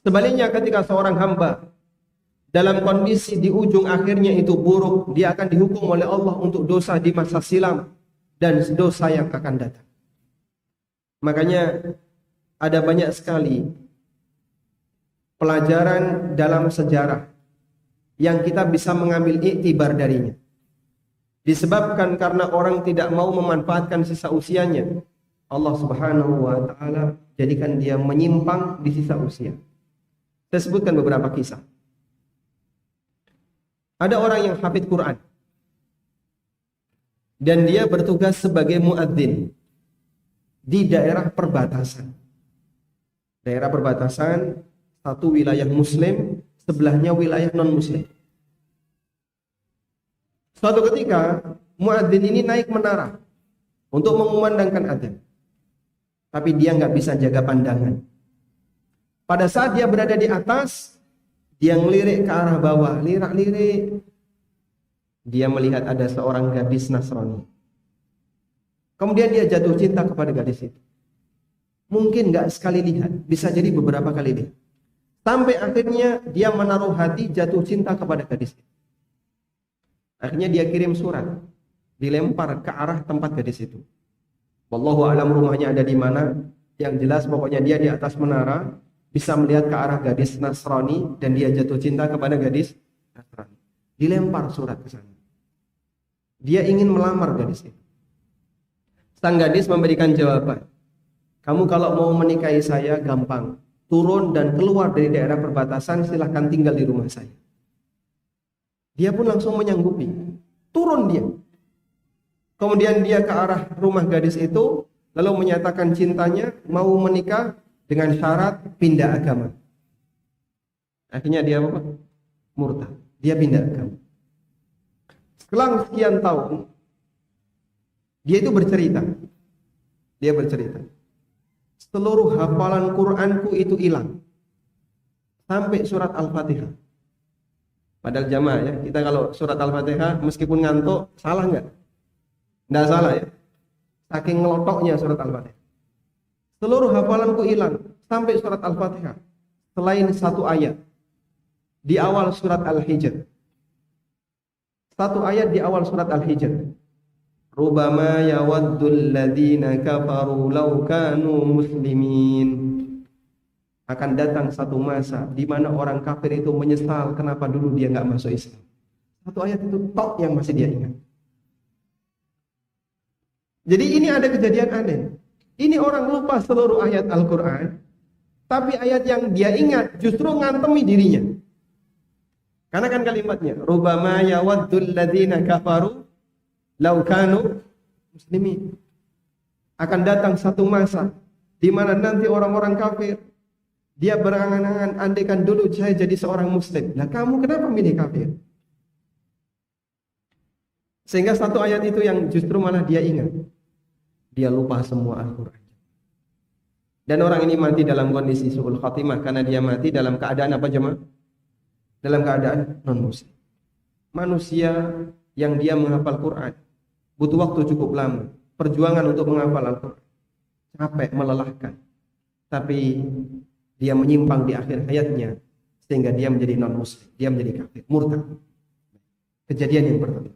Sebaliknya ketika seorang hamba dalam kondisi di ujung akhirnya itu buruk, dia akan dihukum oleh Allah untuk dosa di masa silam dan dosa yang akan datang. Makanya ada banyak sekali pelajaran dalam sejarah yang kita bisa mengambil iktibar darinya. Disebabkan karena orang tidak mau memanfaatkan sisa usianya, Allah Subhanahu wa taala jadikan dia menyimpang di sisa usia. Saya sebutkan beberapa kisah. Ada orang yang hafid Quran dan dia bertugas sebagai muadzin di daerah perbatasan. Daerah perbatasan, satu wilayah muslim, sebelahnya wilayah non-muslim. Suatu ketika muadzin ini naik menara untuk mengumandangkan adzan. Tapi dia nggak bisa jaga pandangan. Pada saat dia berada di atas, dia ngelirik ke arah bawah, lirak-lirik. Dia melihat ada seorang gadis Nasrani. Kemudian dia jatuh cinta kepada gadis itu. Mungkin nggak sekali lihat, bisa jadi beberapa kali lihat. Sampai akhirnya dia menaruh hati jatuh cinta kepada gadis itu. Akhirnya dia kirim surat, dilempar ke arah tempat gadis itu. Wallahu a'lam rumahnya ada di mana. Yang jelas pokoknya dia di atas menara bisa melihat ke arah gadis Nasrani dan dia jatuh cinta kepada gadis Nasrani. Dilempar surat ke sana. Dia ingin melamar gadis itu. Sang gadis memberikan jawaban. Kamu kalau mau menikahi saya gampang. Turun dan keluar dari daerah perbatasan, silahkan tinggal di rumah saya. Dia pun langsung menyanggupi. Turun dia. Kemudian dia ke arah rumah gadis itu, lalu menyatakan cintanya, mau menikah dengan syarat pindah agama. Akhirnya dia apa? Murtad. Dia pindah agama. Setelah sekian tahun, dia itu bercerita. Dia bercerita. Seluruh hafalan Qur'anku itu hilang. Sampai surat Al-Fatihah. Padahal jamaah ya, kita kalau surat Al-Fatihah meskipun ngantuk, salah nggak? Nggak salah ya. Saking ngelotoknya surat Al-Fatihah. Seluruh hafalanku hilang sampai surat Al-Fatihah. Selain satu ayat di awal surat Al-Hijr. Satu ayat di awal surat Al-Hijr. Rubama yawaddul ladzina kafaru law kanu muslimin. Akan datang satu masa di mana orang kafir itu menyesal kenapa dulu dia nggak masuk Islam. Satu ayat itu tok yang masih dia ingat. Jadi ini ada kejadian aneh. Ini orang lupa seluruh ayat Al-Quran, tapi ayat yang dia ingat justru ngantemi dirinya. Karena kan kalimatnya, Rubama yawaddul ladzina kafaru law kanu muslimin. Akan datang satu masa di mana nanti orang-orang kafir dia berangan-angan, andaikan dulu saya jadi seorang muslim. Nah, kamu kenapa milih kafir? Sehingga satu ayat itu yang justru malah dia ingat. Dia lupa semua Al-Quran. Dan orang ini mati dalam kondisi su'ul khatimah karena dia mati dalam keadaan apa jemaah? Dalam keadaan non-muslim. Manusia yang dia menghafal Quran butuh waktu cukup lama. Perjuangan untuk menghafal Al-Quran capek, melelahkan. Tapi dia menyimpang di akhir hayatnya sehingga dia menjadi non-muslim, dia menjadi kafir, murtad. Kejadian yang pertama.